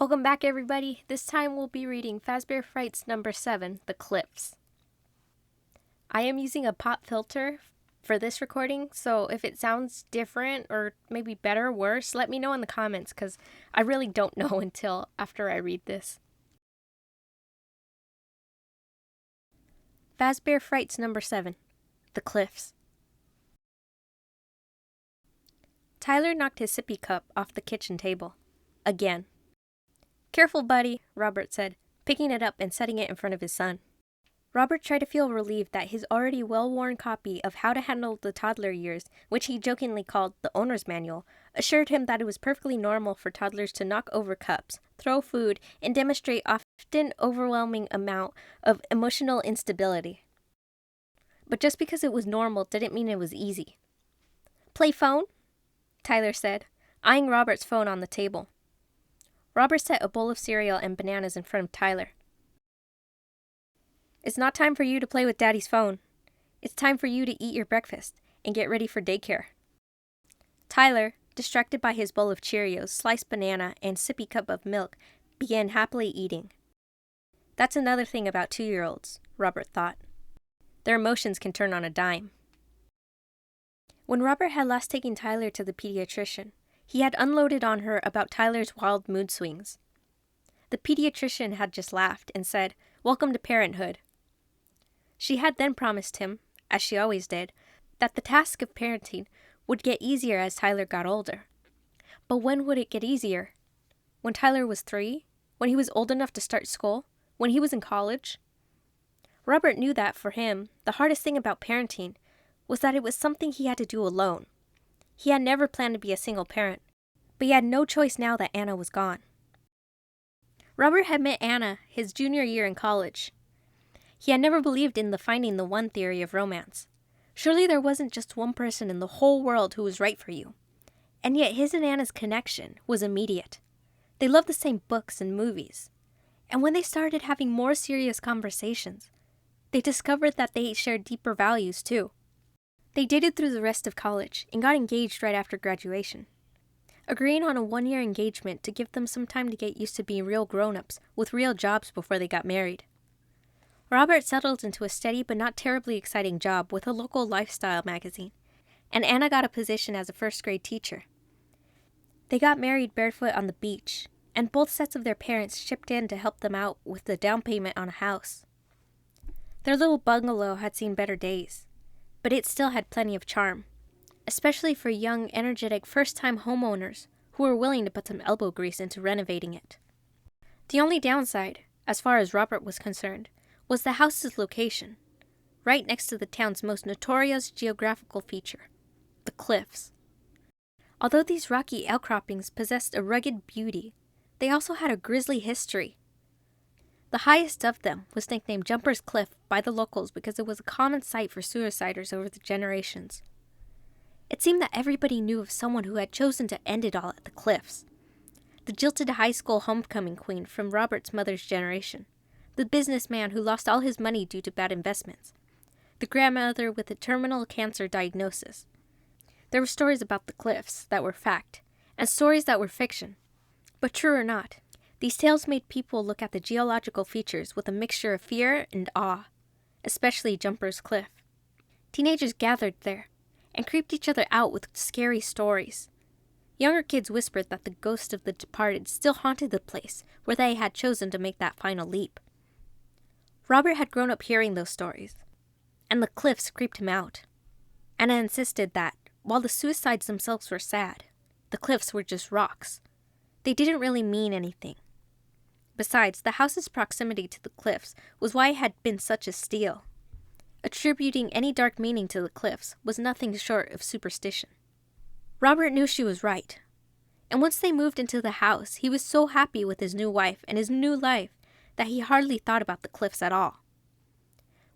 Welcome back, everybody. This time we'll be reading Fazbear Frights number 7, The Cliffs. I am using a pop filter for this recording, so if it sounds different or maybe better or worse, let me know in the comments because I really don't know until after I read this. Fazbear Frights number 7, The Cliffs. Tyler knocked his sippy cup off the kitchen table. Again. "Careful, buddy," Robert said, picking it up and setting it in front of his son. Robert tried to feel relieved that his already well-worn copy of How to Handle the Toddler Years, which he jokingly called the Owner's Manual, assured him that it was perfectly normal for toddlers to knock over cups, throw food, and demonstrate often overwhelming amount of emotional instability. But just because it was normal didn't mean it was easy. "Play phone?" Tyler said, eyeing Robert's phone on the table. Robert set a bowl of cereal and bananas in front of Tyler. "It's not time for you to play with Daddy's phone. It's time for you to eat your breakfast and get ready for daycare." Tyler, distracted by his bowl of Cheerios, sliced banana, and sippy cup of milk, began happily eating. That's another thing about 2-year-olds, Robert thought. Their emotions can turn on a dime. When Robert had last taken Tyler to the pediatrician, he had unloaded on her about Tyler's wild mood swings. The pediatrician had just laughed and said, "Welcome to parenthood." She had then promised him, as she always did, that the task of parenting would get easier as Tyler got older. But when would it get easier? When Tyler was 3? When he was old enough to start school? When he was in college? Robert knew that for him, the hardest thing about parenting was that it was something he had to do alone. He had never planned to be a single parent, but he had no choice now that Anna was gone. Robert had met Anna his junior year in college. He had never believed in the finding the one theory of romance. Surely there wasn't just one person in the whole world who was right for you. And yet his and Anna's connection was immediate. They loved the same books and movies. And when they started having more serious conversations, they discovered that they shared deeper values too. They dated through the rest of college and got engaged right after graduation, agreeing on a 1-year engagement to give them some time to get used to being real grown-ups with real jobs before they got married. Robert settled into a steady but not terribly exciting job with a local lifestyle magazine, and Anna got a position as a first-grade teacher. They got married barefoot on the beach, and both sets of their parents chipped in to help them out with the down payment on a house. Their little bungalow had seen better days, but it still had plenty of charm, especially for young, energetic, first-time homeowners who were willing to put some elbow grease into renovating it. The only downside, as far as Robert was concerned, was the house's location, right next to the town's most notorious geographical feature, the cliffs. Although these rocky outcroppings possessed a rugged beauty, they also had a grisly history. The highest of them was nicknamed Jumper's Cliff by the locals because it was a common sight for suiciders over the generations. It seemed that everybody knew of someone who had chosen to end it all at the cliffs. The jilted high school homecoming queen from Robert's mother's generation, the businessman who lost all his money due to bad investments, the grandmother with a terminal cancer diagnosis. There were stories about the cliffs that were fact, and stories that were fiction. But true or not, these tales made people look at the geological features with a mixture of fear and awe, especially Jumper's Cliff. Teenagers gathered there and creeped each other out with scary stories. Younger kids whispered that the ghost of the departed still haunted the place where they had chosen to make that final leap. Robert had grown up hearing those stories, and the cliffs creeped him out. Anna insisted that, while the suicides themselves were sad, the cliffs were just rocks. They didn't really mean anything. Besides, the house's proximity to the cliffs was why it had been such a steal. Attributing any dark meaning to the cliffs was nothing short of superstition. Robert knew she was right. And once they moved into the house, he was so happy with his new wife and his new life that he hardly thought about the cliffs at all.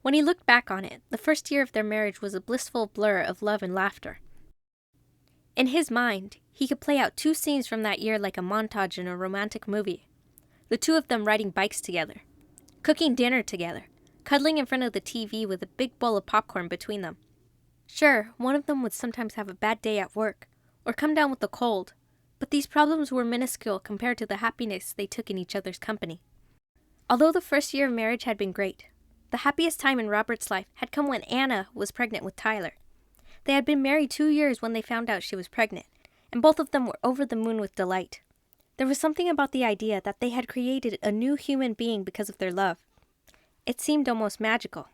When he looked back on it, the first year of their marriage was a blissful blur of love and laughter. In his mind, he could play out 2 scenes from that year like a montage in a romantic movie. The 2 of them riding bikes together, cooking dinner together, cuddling in front of the TV with a big bowl of popcorn between them. Sure, one of them would sometimes have a bad day at work, or come down with a cold, But these problems were minuscule compared to the happiness they took in each other's company. Although the first year of marriage had been great, the happiest time in Robert's life had come when Anna was pregnant with Tyler. They had been married 2 years when they found out she was pregnant, and both of them were over the moon with delight. There was something about the idea that they had created a new human being because of their love. It seemed almost magical.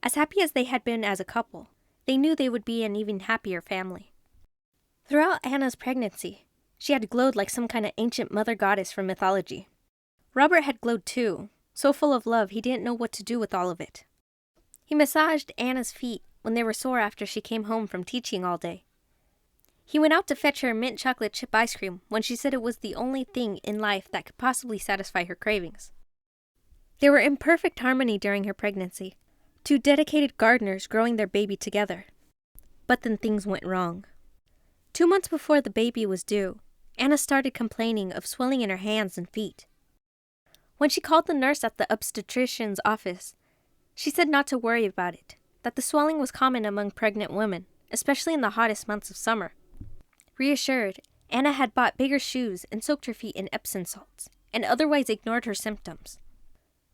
As happy as they had been as a couple, they knew they would be an even happier family. Throughout Anna's pregnancy, she had glowed like some kind of ancient mother goddess from mythology. Robert had glowed too, so full of love he didn't know what to do with all of it. He massaged Anna's feet when they were sore after she came home from teaching all day. He went out to fetch her mint chocolate chip ice cream when she said it was the only thing in life that could possibly satisfy her cravings. They were in perfect harmony during her pregnancy, 2 dedicated gardeners growing their baby together. But then things went wrong. 2 months before the baby was due, Anna started complaining of swelling in her hands and feet. When she called the nurse at the obstetrician's office, she said not to worry about it, that the swelling was common among pregnant women, especially in the hottest months of summer. Reassured, Anna had bought bigger shoes and soaked her feet in Epsom salts, and otherwise ignored her symptoms.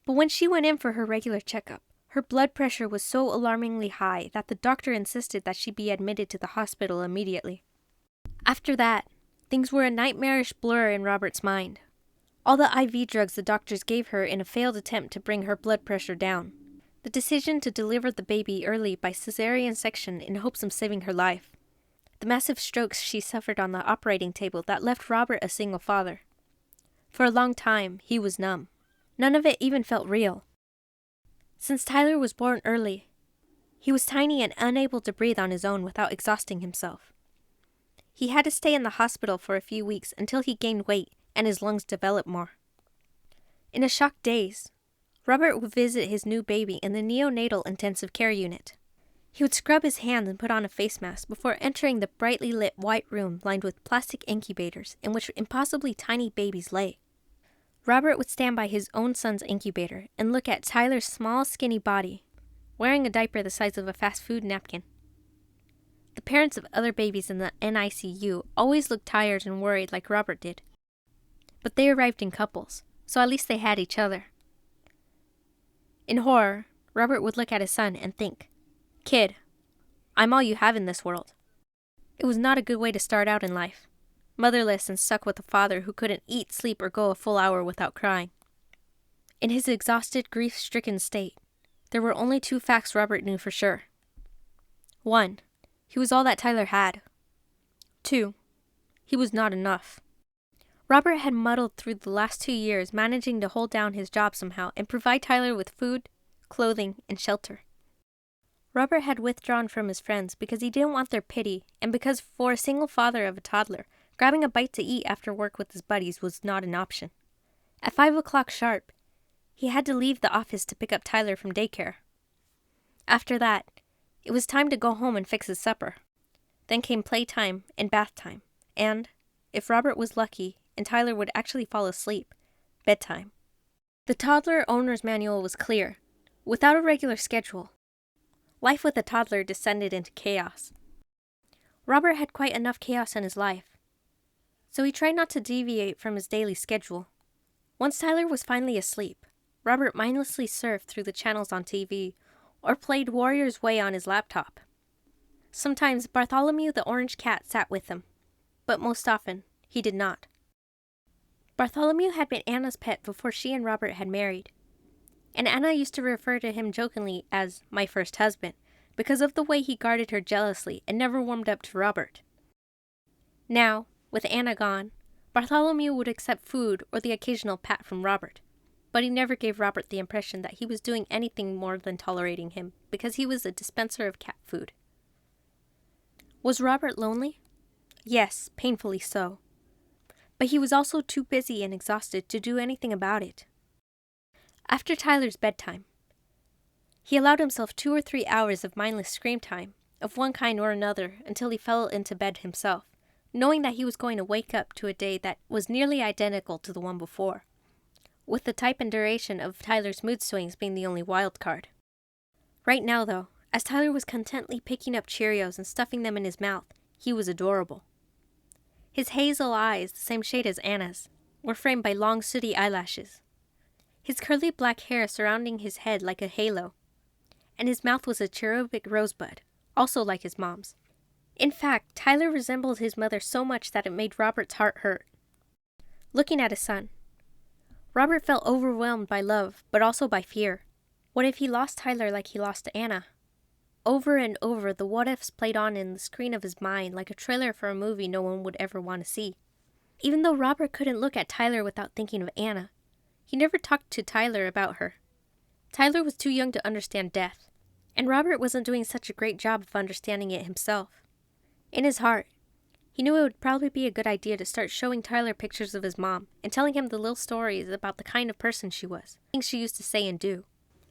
But when she went in for her regular checkup, her blood pressure was so alarmingly high that the doctor insisted that she be admitted to the hospital immediately. After that, things were a nightmarish blur in Robert's mind. All the IV drugs the doctors gave her in a failed attempt to bring her blood pressure down. The decision to deliver the baby early by cesarean section in hopes of saving her life. The massive strokes she suffered on the operating table that left Robert a single father. For a long time, he was numb. None of it even felt real. Since Tyler was born early, he was tiny and unable to breathe on his own without exhausting himself. He had to stay in the hospital for a few weeks until he gained weight and his lungs developed more. In a shocked daze, Robert would visit his new baby in the neonatal intensive care unit. He would scrub his hands and put on a face mask before entering the brightly lit white room lined with plastic incubators in which impossibly tiny babies lay. Robert would stand by his own son's incubator and look at Tyler's small, skinny body, wearing a diaper the size of a fast food napkin. The parents of other babies in the NICU always looked tired and worried like Robert did. But they arrived in couples, so at least they had each other. In horror, Robert would look at his son and think, "Kid, I'm all you have in this world." It was not a good way to start out in life, motherless and stuck with a father who couldn't eat, sleep, or go a full hour without crying. In his exhausted, grief-stricken state, there were only 2 facts Robert knew for sure. 1. He was all that Tyler had. 2. He was not enough. Robert had muddled through the last 2 years, managing to hold down his job somehow and provide Tyler with food, clothing, and shelter. Robert had withdrawn from his friends because he didn't want their pity, and because for a single father of a toddler, grabbing a bite to eat after work with his buddies was not an option. At 5 o'clock sharp, he had to leave the office to pick up Tyler from daycare. After that, it was time to go home and fix his supper. Then came playtime and bath time, and, if Robert was lucky and Tyler would actually fall asleep, bedtime. The toddler owner's manual was clear. Without a regular schedule, life with a toddler descended into chaos. Robert had quite enough chaos in his life, so he tried not to deviate from his daily schedule. Once Tyler was finally asleep, Robert mindlessly surfed through the channels on TV or played Warrior's Way on his laptop. Sometimes Bartholomew the orange cat sat with him, but most often he did not. Bartholomew had been Anna's pet before she and Robert had married, and Anna used to refer to him jokingly as "my first husband" because of the way he guarded her jealously and never warmed up to Robert. Now, with Anna gone, Bartholomew would accept food or the occasional pat from Robert, but he never gave Robert the impression that he was doing anything more than tolerating him because he was a dispenser of cat food. Was Robert lonely? Yes, painfully so. But he was also too busy and exhausted to do anything about it. After Tyler's bedtime, he allowed himself 2 or 3 hours of mindless screen time, of one kind or another, until he fell into bed himself, knowing that he was going to wake up to a day that was nearly identical to the one before, with the type and duration of Tyler's mood swings being the only wild card. Right now, though, as Tyler was contently picking up Cheerios and stuffing them in his mouth, he was adorable. His hazel eyes, the same shade as Anna's, were framed by long sooty eyelashes. His curly black hair surrounding his head like a halo, and his mouth was a cherubic rosebud, also like his mom's. In fact, Tyler resembled his mother so much that it made Robert's heart hurt. Looking at his son, Robert felt overwhelmed by love, but also by fear. What if he lost Tyler like he lost Anna? Over and over, the what-ifs played on in the screen of his mind like a trailer for a movie no one would ever want to see. Even though Robert couldn't look at Tyler without thinking of Anna, he never talked to Tyler about her. Tyler was too young to understand death, and Robert wasn't doing such a great job of understanding it himself. In his heart, he knew it would probably be a good idea to start showing Tyler pictures of his mom and telling him the little stories about the kind of person she was, things she used to say and do,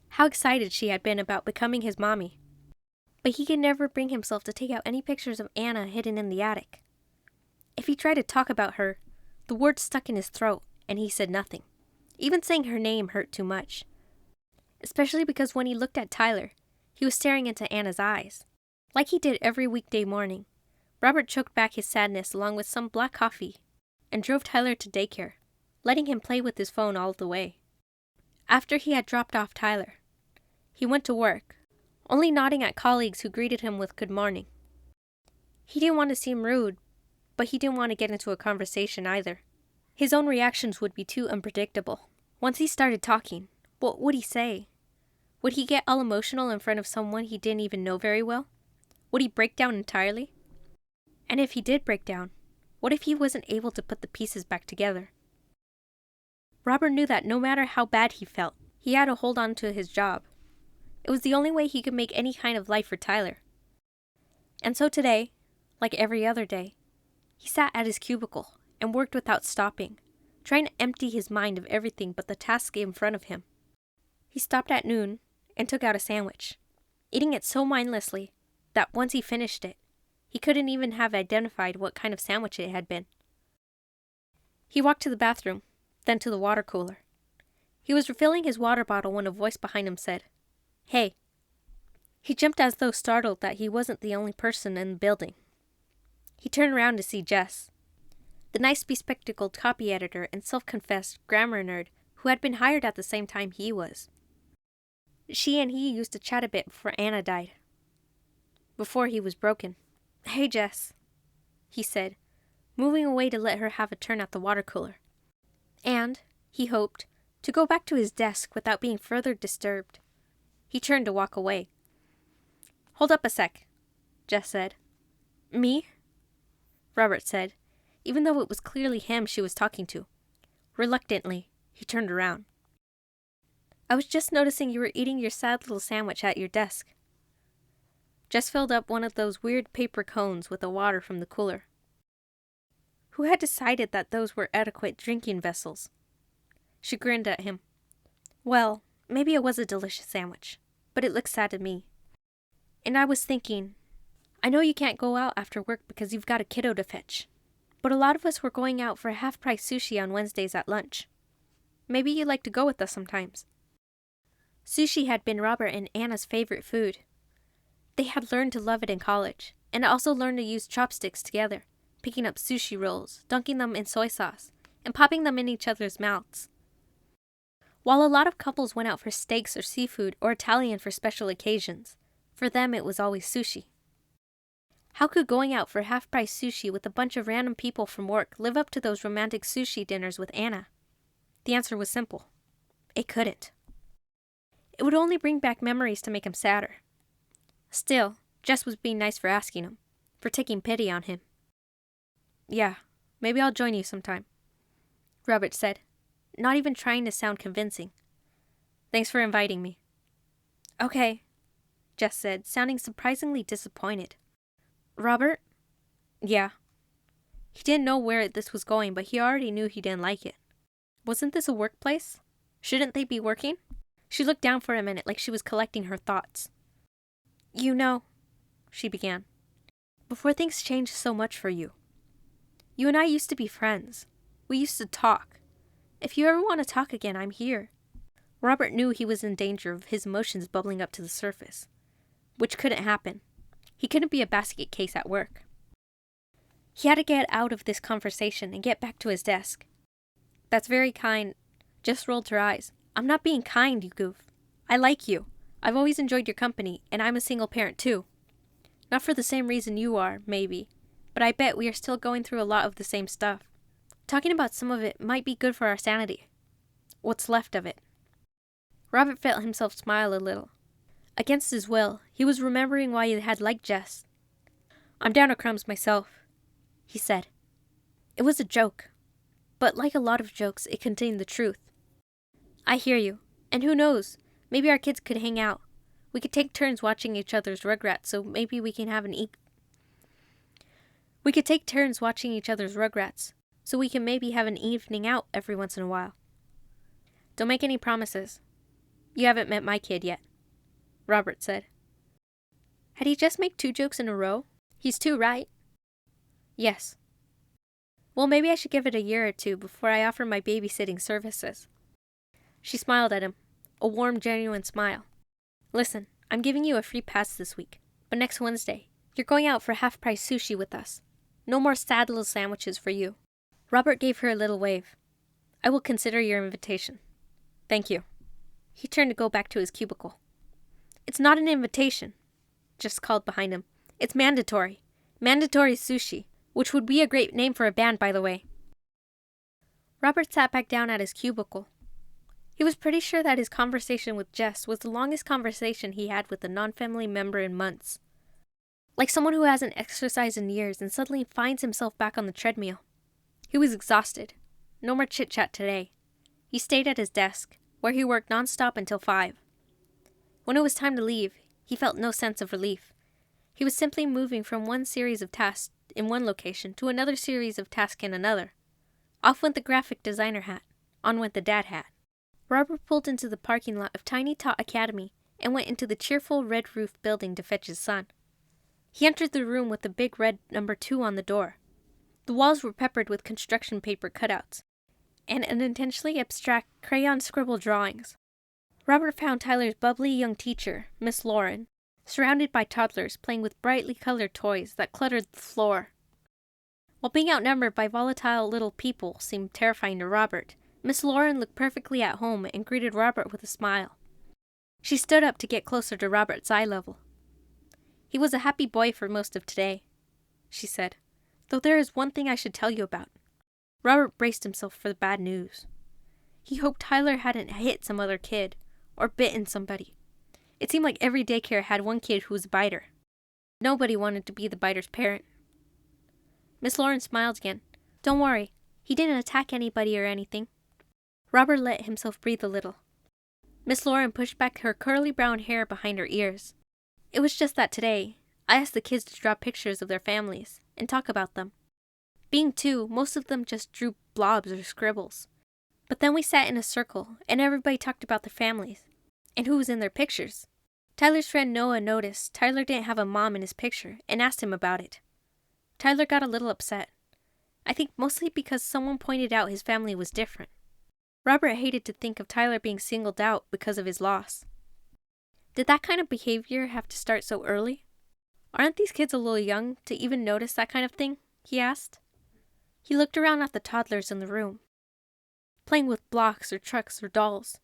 how excited she had been about becoming his mommy. But he could never bring himself to take out any pictures of Anna hidden in the attic. If he tried to talk about her, the words stuck in his throat, and he said nothing. Even saying her name hurt too much. Especially because when he looked at Tyler, he was staring into Anna's eyes. Like he did every weekday morning, Robert choked back his sadness along with some black coffee and drove Tyler to daycare, letting him play with his phone all the way. After he had dropped off Tyler, he went to work, only nodding at colleagues who greeted him with good morning. He didn't want to seem rude, but he didn't want to get into a conversation either. His own reactions would be too unpredictable. Once he started talking, what would he say? Would he get all emotional in front of someone he didn't even know very well? Would he break down entirely? And if he did break down, what if he wasn't able to put the pieces back together? Robert knew that no matter how bad he felt, he had to hold on to his job. It was the only way he could make any kind of life for Tyler. And so today, like every other day, he sat at his cubicle and worked without stopping, trying to empty his mind of everything but the task in front of him. He stopped at noon and took out a sandwich, eating it so mindlessly that once he finished it, he couldn't even have identified what kind of sandwich it had been. He walked to the bathroom, then to the water cooler. He was refilling his water bottle when a voice behind him said, "Hey." He jumped as though startled that he wasn't the only person in the building. He turned around to see Jess, the nice bespectacled copy editor and self-confessed grammar nerd who had been hired at the same time he was. She and he used to chat a bit before Anna died. Before he was broken. "Hey, Jess," he said, moving away to let her have a turn at the water cooler. And, he hoped, to go back to his desk without being further disturbed. He turned to walk away. "Hold up a sec," Jess said. "Me?" Robert said, even though it was clearly him she was talking to. Reluctantly, he turned around. "I was just noticing you were eating your sad little sandwich at your desk." Jess filled up one of those weird paper cones with the water from the cooler. Who had decided that those were adequate drinking vessels? She grinned at him. "Well, maybe it was a delicious sandwich, but it looks sad to me. And I was thinking, I know you can't go out after work because you've got a kiddo to fetch, but a lot of us were going out for half-price sushi on Wednesdays at lunch. Maybe you'd like to go with us sometimes." Sushi had been Robert and Anna's favorite food. They had learned to love it in college, and also learned to use chopsticks together, picking up sushi rolls, dunking them in soy sauce, and popping them in each other's mouths. While a lot of couples went out for steaks or seafood or Italian for special occasions, for them it was always sushi. How could going out for half-price sushi with a bunch of random people from work live up to those romantic sushi dinners with Anna? The answer was simple. It couldn't. It would only bring back memories to make him sadder. Still, Jess was being nice for asking him, for taking pity on him. "Yeah, maybe I'll join you sometime," Robert said, not even trying to sound convincing. "Thanks for inviting me." "Okay," Jess said, sounding surprisingly disappointed. "Robert?" "Yeah." He didn't know where this was going, but he already knew he didn't like it. Wasn't this a workplace? Shouldn't they be working? She looked down for a minute like she was collecting her thoughts. "You know," she began, "before things changed so much for you. You and I used to be friends. We used to talk. If you ever want to talk again, I'm here." Robert knew he was in danger of his emotions bubbling up to the surface, which couldn't happen. He couldn't be a basket case at work. He had to get out of this conversation and get back to his desk. "That's very kind." Jess rolled her eyes. "I'm not being kind, you goof. I like you. I've always enjoyed your company, and I'm a single parent too. Not for the same reason you are, maybe, but I bet we are still going through a lot of the same stuff. Talking about some of it might be good for our sanity. What's left of it." Robert felt himself smile a little. Against his will, he was remembering why he had liked Jess. "I'm down to crumbs myself," he said. It was a joke, but like a lot of jokes, it contained the truth. "I hear you, and who knows, maybe our kids could hang out. We could take turns watching each other's Rugrats, so maybe we can have We could take turns watching each other's Rugrats, so we can maybe have an evening out every once in a while." "Don't make any promises. You haven't met my kid yet," Robert said. Had he just made 2 jokes in a row? He's 2, right? "Yes." "Well, maybe I should give it a year or 2 before I offer my babysitting services." She smiled at him, a warm, genuine smile. "Listen, I'm giving you a free pass this week, but next Wednesday, you're going out for half-price sushi with us. No more sad little sandwiches for you." Robert gave her a little wave. "I will consider your invitation." "Thank you." He turned to go back to his cubicle. "It's not an invitation," Jess called behind him. "It's mandatory. Mandatory sushi, which would be a great name for a band, by the way." Robert sat back down at his cubicle. He was pretty sure that his conversation with Jess was the longest conversation he had with a non-family member in months. Like someone who hasn't exercised in years and suddenly finds himself back on the treadmill. He was exhausted. No more chit-chat today. He stayed at his desk, where he worked non-stop until 5. When it was time to leave, he felt no sense of relief. He was simply moving from one series of tasks in one location to another series of tasks in another. Off went the graphic designer hat. On went the dad hat. Robert pulled into the parking lot of Tiny Tot Academy and went into the cheerful red-roofed building to fetch his son. He entered the room with the big red number 2 on the door. The walls were peppered with construction paper cutouts and unintentionally abstract crayon-scribbled drawings. Robert found Tyler's bubbly young teacher, Miss Lauren, surrounded by toddlers playing with brightly colored toys that cluttered the floor. While being outnumbered by volatile little people seemed terrifying to Robert, Miss Lauren looked perfectly at home and greeted Robert with a smile. She stood up to get closer to Robert's eye level. "He was a happy boy for most of today," she said, "though there is one thing I should tell you about." Robert braced himself for the bad news. He hoped Tyler hadn't hit some other kid, or bitten somebody. It seemed like every daycare had one kid who was a biter. Nobody wanted to be the biter's parent. Miss Lauren smiled again. "Don't worry, he didn't attack anybody or anything." Robert let himself breathe a little. Miss Lauren pushed back her curly brown hair behind her ears. "It was just that today, I asked the kids to draw pictures of their families and talk about them. Being 2, most of them just drew blobs or scribbles. But then we sat in a circle, and everybody talked about their families, and who was in their pictures. Tyler's friend Noah noticed Tyler didn't have a mom in his picture and asked him about it. Tyler got a little upset. I think mostly because someone pointed out his family was different. Robert hated to think of Tyler being singled out because of his loss. Did that kind of behavior have to start so early? Aren't these kids a little young to even notice that kind of thing? He asked. He looked around at the toddlers in the room, playing with blocks or trucks or dolls.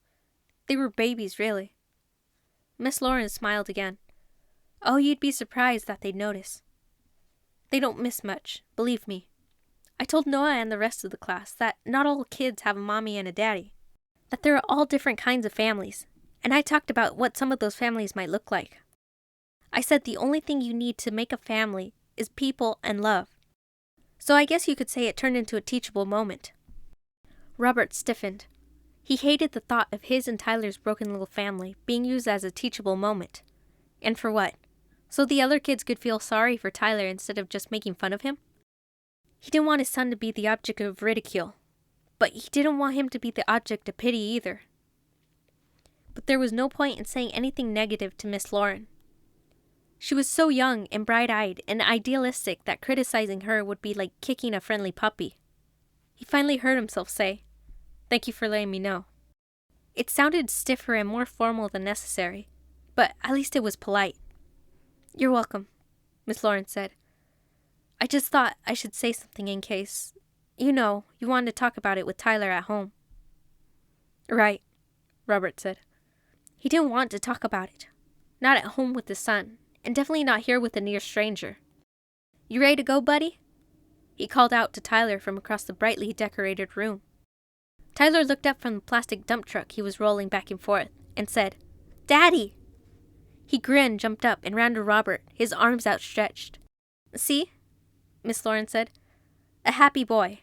They were babies, really. Miss Lauren smiled again. Oh, you'd be surprised that they'd notice. They don't miss much, believe me. I told Noah and the rest of the class that not all kids have a mommy and a daddy, that there are all different kinds of families, and I talked about what some of those families might look like. I said the only thing you need to make a family is people and love. So I guess you could say it turned into a teachable moment. Robert stiffened. He hated the thought of his and Tyler's broken little family being used as a teachable moment. And for what? So the other kids could feel sorry for Tyler instead of just making fun of him? He didn't want his son to be the object of ridicule, but he didn't want him to be the object of pity either. But there was no point in saying anything negative to Miss Lauren. She was so young and bright-eyed and idealistic that criticizing her would be like kicking a friendly puppy. He finally heard himself say, "Thank you for letting me know." It sounded stiffer and more formal than necessary, but at least it was polite. "You're welcome," Miss Lauren said. I just thought I should say something in case, you wanted to talk about it with Tyler at home." "Right," Robert said. He didn't want to talk about it. Not at home with his son, and definitely not here with a near stranger. "You ready to go, buddy?" He called out to Tyler from across the brightly decorated room. Tyler looked up from the plastic dump truck he was rolling back and forth and said, "Daddy!" He grinned, jumped up, and ran to Robert, his arms outstretched. "See?" Miss Lauren said. "A happy boy."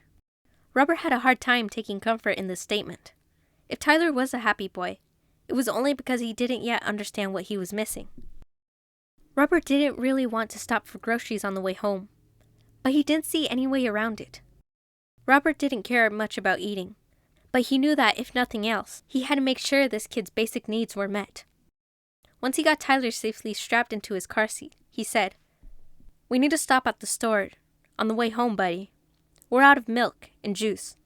Robert had a hard time taking comfort in this statement. If Tyler was a happy boy, it was only because he didn't yet understand what he was missing. Robert didn't really want to stop for groceries on the way home, but he didn't see any way around it. Robert didn't care much about eating, but he knew that, if nothing else, he had to make sure this kid's basic needs were met. Once he got Tyler safely strapped into his car seat, he said, "We need to stop at the store on the way home, buddy. We're out of milk and juice."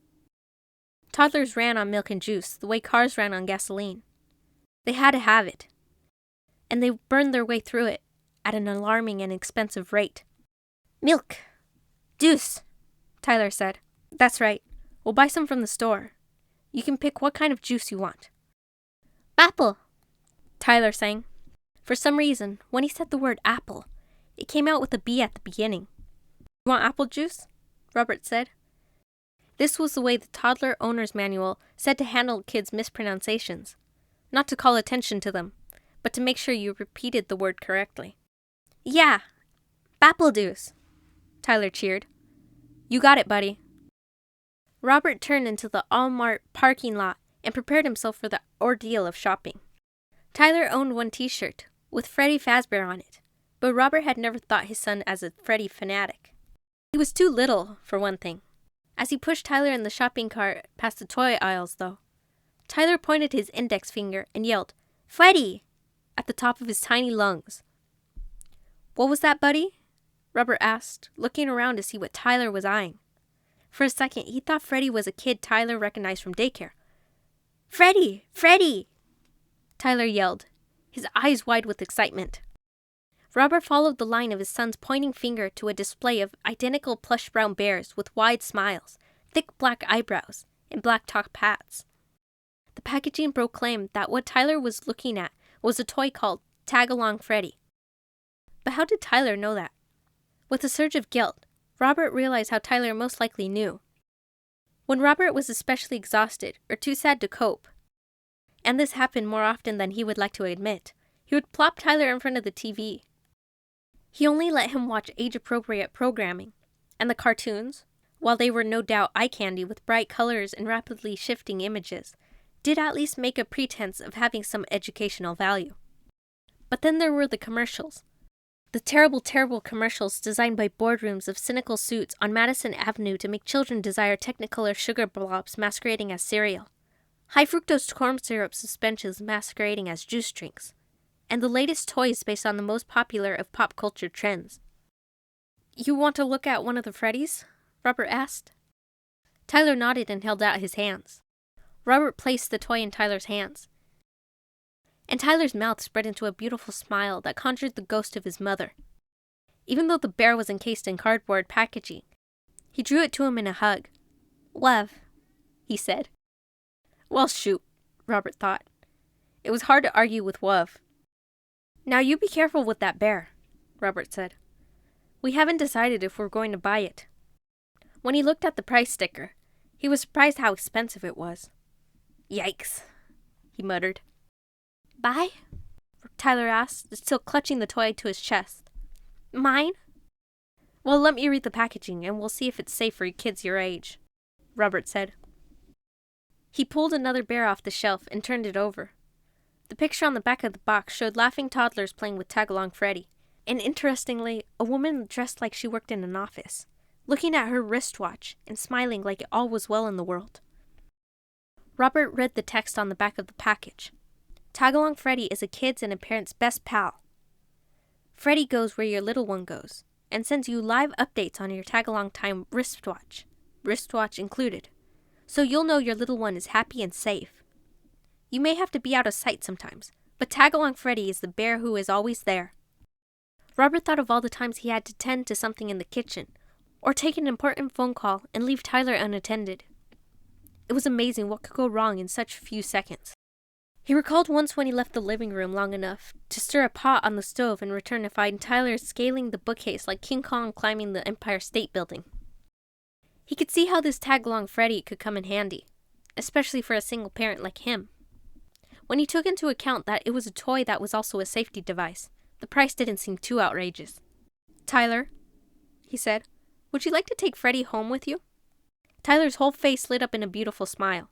Toddlers ran on milk and juice the way cars ran on gasoline. They had to have it, and they burned their way through it at an alarming and expensive rate. "Milk. Juice," Tyler said. "That's right. We'll buy some from the store. You can pick what kind of juice you want." "Apple," Tyler sang. For some reason, when he said the word apple, it came out with a B at the beginning. "You want apple juice?" Robert said. This was the way the toddler owner's manual said to handle kids' mispronunciations. Not to call attention to them, but to make sure you repeated the word correctly. "Yeah, apple juice," Tyler cheered. "You got it, buddy." Robert turned into the Walmart parking lot and prepared himself for the ordeal of shopping. Tyler owned one t-shirt with Freddy Fazbear on it, but Robert had never thought his son as a Freddy fanatic. He was too little, for one thing. As he pushed Tyler in the shopping cart past the toy aisles, though, Tyler pointed his index finger and yelled, "Freddy!" at the top of his tiny lungs. "What was that, buddy?" Robert asked, looking around to see what Tyler was eyeing. For a second, he thought Freddy was a kid Tyler recognized from daycare. "Freddy! Freddy!" Tyler yelled, his eyes wide with excitement. Robert followed the line of his son's pointing finger to a display of identical plush brown bears with wide smiles, thick black eyebrows, and black top hats. The packaging proclaimed that what Tyler was looking at was a toy called Tag-Along Freddy. But how did Tyler know that? With a surge of guilt, Robert realized how Tyler most likely knew. When Robert was especially exhausted or too sad to cope, and this happened more often than he would like to admit, he would plop Tyler in front of the TV. He only let him watch age-appropriate programming, and the cartoons, while they were no doubt eye candy with bright colors and rapidly shifting images, did at least make a pretense of having some educational value. But then there were the commercials. The terrible, terrible commercials designed by boardrooms of cynical suits on Madison Avenue to make children desire Technicolor sugar blobs masquerading as cereal, high-fructose corn syrup suspensions masquerading as juice drinks, and the latest toys based on the most popular of pop culture trends. "You want to look at one of the Freddys?" Robert asked. Tyler nodded and held out his hands. Robert placed the toy in Tyler's hands, and Tyler's mouth spread into a beautiful smile that conjured the ghost of his mother. Even though the bear was encased in cardboard packaging, he drew it to him in a hug. "Love," he said. Well, shoot, Robert thought. It was hard to argue with Wuv. "Now you be careful with that bear," Robert said. "We haven't decided if we're going to buy it." When he looked at the price sticker, he was surprised how expensive it was. "Yikes," he muttered. "Buy?" Tyler asked, still clutching the toy to his chest. "Mine?" "Well, let me read the packaging, and we'll see if it's safe for kids your age," Robert said. He pulled another bear off the shelf and turned it over. The picture on the back of the box showed laughing toddlers playing with Tag-Along Freddy, and interestingly, a woman dressed like she worked in an office, looking at her wristwatch and smiling like all was well in the world. Robert read the text on the back of the package. Tag-Along Freddy is a kid's and a parent's best pal. Freddy goes where your little one goes, and sends you live updates on your Tag-Along Time wristwatch included, so you'll know your little one is happy and safe. You may have to be out of sight sometimes, but Tag-Along Freddy is the bear who is always there. Robert thought of all the times he had to tend to something in the kitchen, or take an important phone call and leave Tyler unattended. It was amazing what could go wrong in such few seconds. He recalled once when he left the living room long enough to stir a pot on the stove and return to find Tyler scaling the bookcase like King Kong climbing the Empire State Building. He could see how this tag-along Freddy could come in handy, especially for a single parent like him. When he took into account that it was a toy that was also a safety device, the price didn't seem too outrageous. "Tyler," he said, "would you like to take Freddy home with you?" Tyler's whole face lit up in a beautiful smile.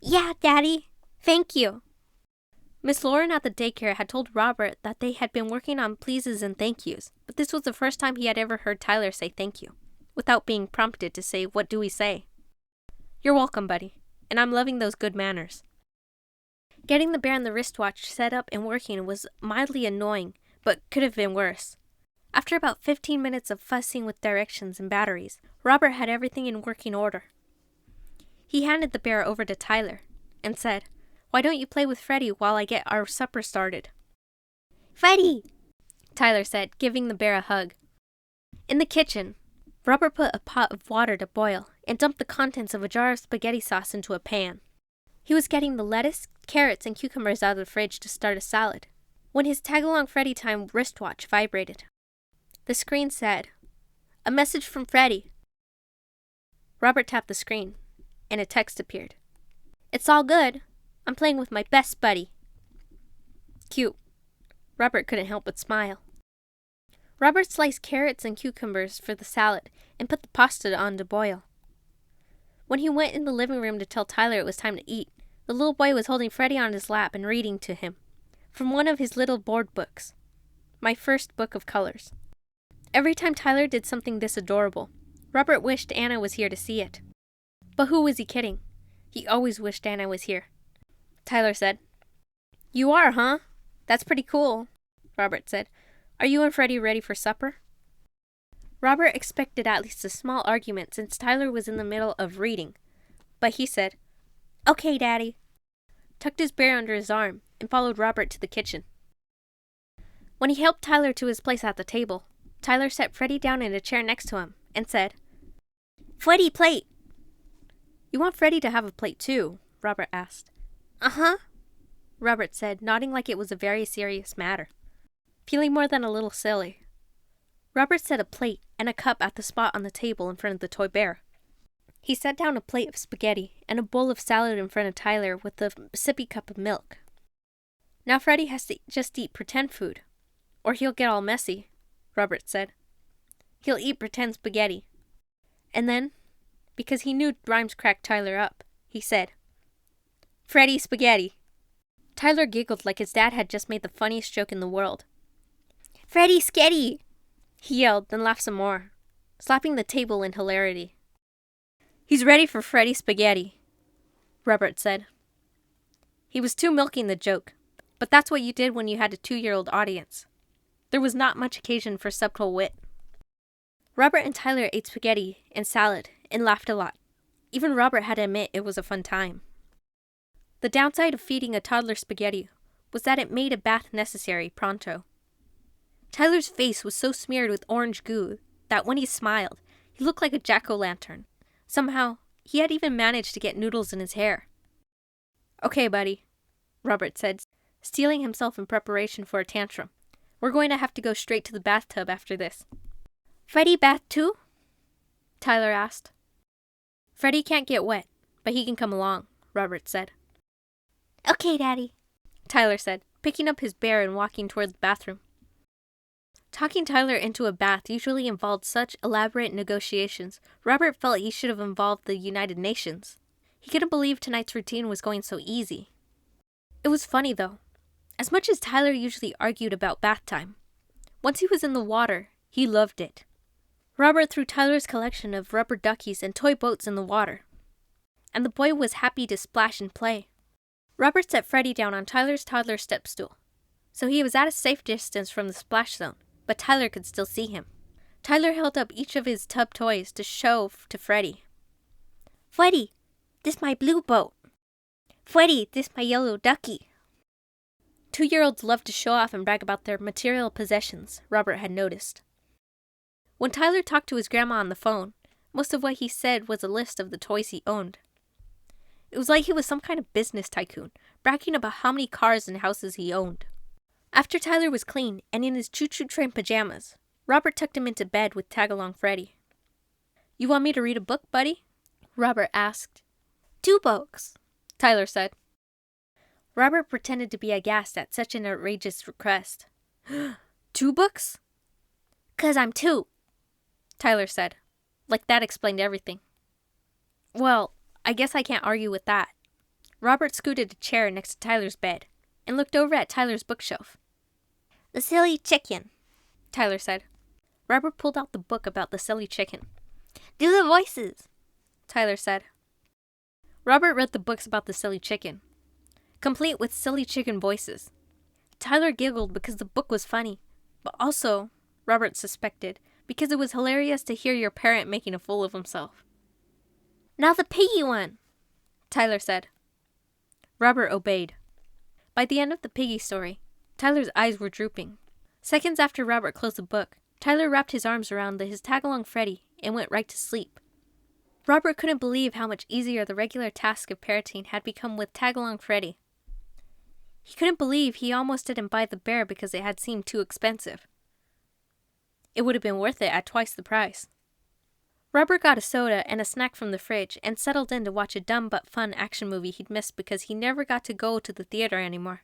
"Yeah, Daddy. Thank you." Miss Lauren at the daycare had told Robert that they had been working on pleases and thank yous, but this was the first time he had ever heard Tyler say thank you, without being prompted to say, "What do we say?" "You're welcome, buddy, and I'm loving those good manners." Getting the bear and the wristwatch set up and working was mildly annoying, but could have been worse. After about 15 minutes of fussing with directions and batteries, Robert had everything in working order. He handed the bear over to Tyler and said, "Why don't you play with Freddy while I get our supper started?" "Freddy!" Tyler said, giving the bear a hug. In the kitchen, Robert put a pot of water to boil and dumped the contents of a jar of spaghetti sauce into a pan. He was getting the lettuce, carrots, and cucumbers out of the fridge to start a salad, when his tag-along Freddy Time wristwatch vibrated. The screen said, "A message from Freddy." Robert tapped the screen, and a text appeared. "It's all good. I'm playing with my best buddy." Cute. Robert couldn't help but smile. Robert sliced carrots and cucumbers for the salad and put the pasta on to boil. When he went in the living room to tell Tyler it was time to eat, the little boy was holding Freddy on his lap and reading to him from one of his little board books, My First Book of Colors. Every time Tyler did something this adorable, Robert wished Anna was here to see it. But who was he kidding? He always wished Anna was here. Tyler said, "You are, huh? That's pretty cool," Robert said. "Are you and Freddy ready for supper?" Robert expected at least a small argument since Tyler was in the middle of reading, but he said, "Okay, Daddy," tucked his bear under his arm, and followed Robert to the kitchen. When he helped Tyler to his place at the table, Tyler set Freddy down in a chair next to him and said, "Freddy, plate." "You want Freddy to have a plate too?" Robert asked. "Uh-huh," Robert said, nodding like it was a very serious matter, feeling more than a little silly. Robert set a plate and a cup at the spot on the table in front of the toy bear. He set down a plate of spaghetti and a bowl of salad in front of Tyler with a sippy cup of milk. "Now Freddy has to just eat pretend food, or he'll get all messy," Robert said. "He'll eat pretend spaghetti." And then, because he knew rhymes cracked Tyler up, he said, "Freddy spaghetti." Tyler giggled like his dad had just made the funniest joke in the world. "Freddy sketty!" he yelled, then laughed some more, slapping the table in hilarity. "He's ready for Freddy spaghetti," Robert said. He was too milking the joke, but that's what you did when you had a 2-year-old audience. There was not much occasion for subtle wit. Robert and Tyler ate spaghetti and salad and laughed a lot. Even Robert had to admit it was a fun time. The downside of feeding a toddler spaghetti was that it made a bath necessary pronto. Tyler's face was so smeared with orange goo that when he smiled, he looked like a jack-o'-lantern. Somehow, he had even managed to get noodles in his hair. "Okay, buddy," Robert said, steeling himself in preparation for a tantrum. "We're going to have to go straight to the bathtub after this." "Freddy bath too?" Tyler asked. "Freddy can't get wet, but he can come along," Robert said. "Okay, Daddy," Tyler said, picking up his bear and walking toward the bathroom. Talking Tyler into a bath usually involved such elaborate negotiations, Robert felt he should have involved the United Nations. He couldn't believe tonight's routine was going so easy. It was funny, though. As much as Tyler usually argued about bath time, once he was in the water, he loved it. Robert threw Tyler's collection of rubber duckies and toy boats in the water, and the boy was happy to splash and play. Robert set Freddy down on Tyler's toddler step stool, so he was at a safe distance from the splash zone, but Tyler could still see him. Tyler held up each of his tub toys to show to Freddy. "Freddy, this my blue boat. Freddy, this my yellow ducky." 2-year-olds love to show off and brag about their material possessions, Robert had noticed. When Tyler talked to his grandma on the phone, most of what he said was a list of the toys he owned. It was like he was some kind of business tycoon, bragging about how many cars and houses he owned. After Tyler was clean and in his choo-choo train pajamas, Robert tucked him into bed with Tag-Along Freddy. "You want me to read a book, buddy?" Robert asked. "2 books," Tyler said. Robert pretended to be aghast at such an outrageous request. "2 books?" "'Cause I'm 2, Tyler said. Like that explained everything. "Well, I guess I can't argue with that." Robert scooted a chair next to Tyler's bed and looked over at Tyler's bookshelf. "The Silly Chicken," Tyler said. Robert pulled out the book about the silly chicken. "Do the voices," Tyler said. Robert read the books about the silly chicken, complete with silly chicken voices. Tyler giggled because the book was funny, but also, Robert suspected, because it was hilarious to hear your parent making a fool of himself. "Now the piggy one," Tyler said. Robert obeyed. By the end of the piggy story, Tyler's eyes were drooping. Seconds after Robert closed the book, Tyler wrapped his arms around his Tag-Along Freddy and went right to sleep. Robert couldn't believe how much easier the regular task of parenting had become with Tag-Along Freddy. He couldn't believe he almost didn't buy the bear because it had seemed too expensive. It would have been worth it at twice the price. Robert got a soda and a snack from the fridge and settled in to watch a dumb but fun action movie he'd missed because he never got to go to the theater anymore.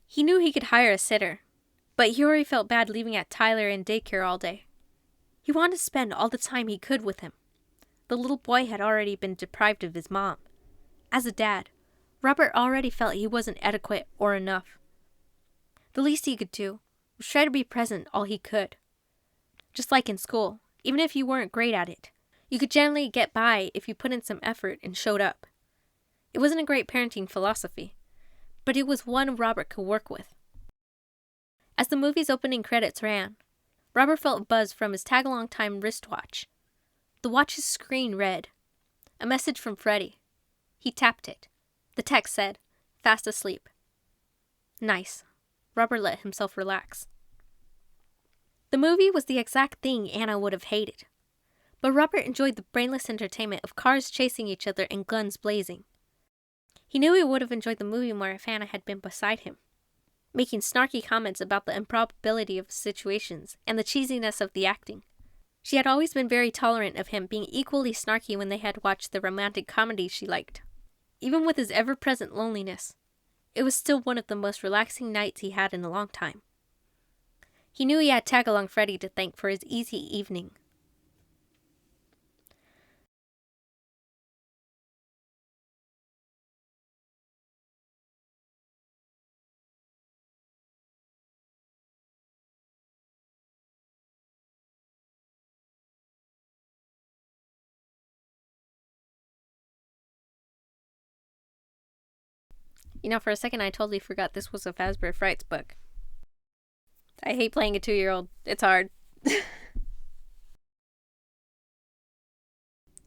He knew he could hire a sitter, but he already felt bad leaving at Tyler in daycare all day. He wanted to spend all the time he could with him. The little boy had already been deprived of his mom. As a dad, Robert already felt he wasn't adequate or enough. The least he could do was try to be present all he could. Just like in school, even if you weren't great at it, you could generally get by if you put in some effort and showed up. It wasn't a great parenting philosophy, but it was one Robert could work with. As the movie's opening credits ran, Robert felt a buzz from his Tag-Along Time wristwatch. The watch's screen read, "A message from Freddy." He tapped it. The text said, "Fast asleep." Nice. Robert let himself relax. The movie was the exact thing Anna would have hated. But Robert enjoyed the brainless entertainment of cars chasing each other and guns blazing. He knew he would have enjoyed the movie more if Anna had been beside him, making snarky comments about the improbability of situations and the cheesiness of the acting. She had always been very tolerant of him being equally snarky when they had watched the romantic comedies she liked. Even with his ever-present loneliness, it was still one of the most relaxing nights he had in a long time. He knew he had Tag-Along Freddy to thank for his easy evening. You know, for a second I totally forgot this was a Fazbear Frights book. I hate playing a 2-year-old. It's hard.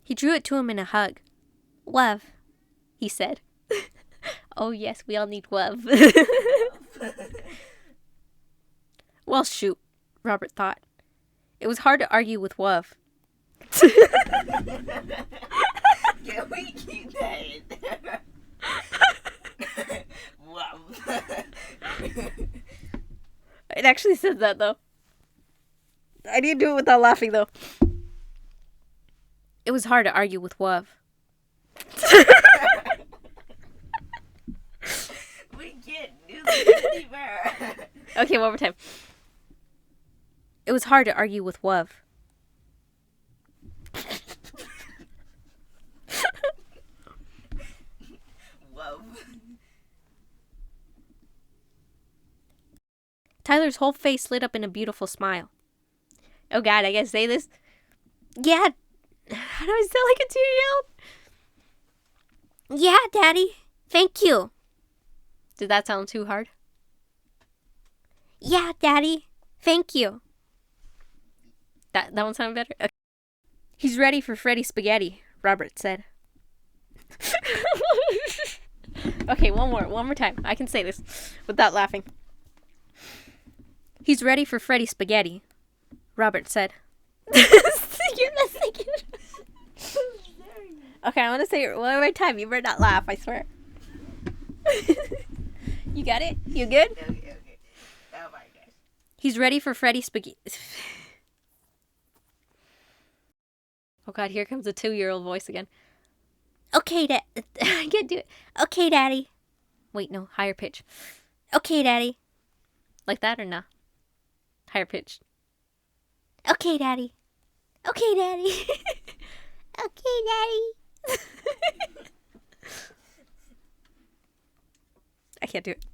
He drew it to him in a hug. "Love," he said. Oh yes, we all need love. Well, shoot, Robert thought. It was hard to argue with love. Can we keep that in there? It actually says that, though. I need to do it without laughing, though. It was hard to argue with love. We can't do this anymore. Okay, one more time. It was hard to argue with love. Love. Tyler's whole face lit up in a beautiful smile. Oh God, I gotta say this? Yeah. How do I sound like a 2-year-old? Yeah, Daddy. Thank you. Did that sound too hard? Yeah, Daddy. Thank you. That one sounded better? Okay. He's ready for Freddy Spaghetti, Robert said. Okay, one more time. I can say this without laughing. He's ready for Freddy spaghetti, Robert said. You're not thinking. Okay, I want to say it one more time. You better not laugh, I swear. You got it? You good? Okay. Oh my gosh. He's ready for Freddy spaghetti. Oh god, here comes the 2-year-old voice again. Okay, I can't do it. Okay, Daddy. Wait, no, higher pitch. Okay, Daddy. Like that or not? Higher pitch. Okay, Daddy. Okay, Daddy. Okay, Daddy. I can't do it.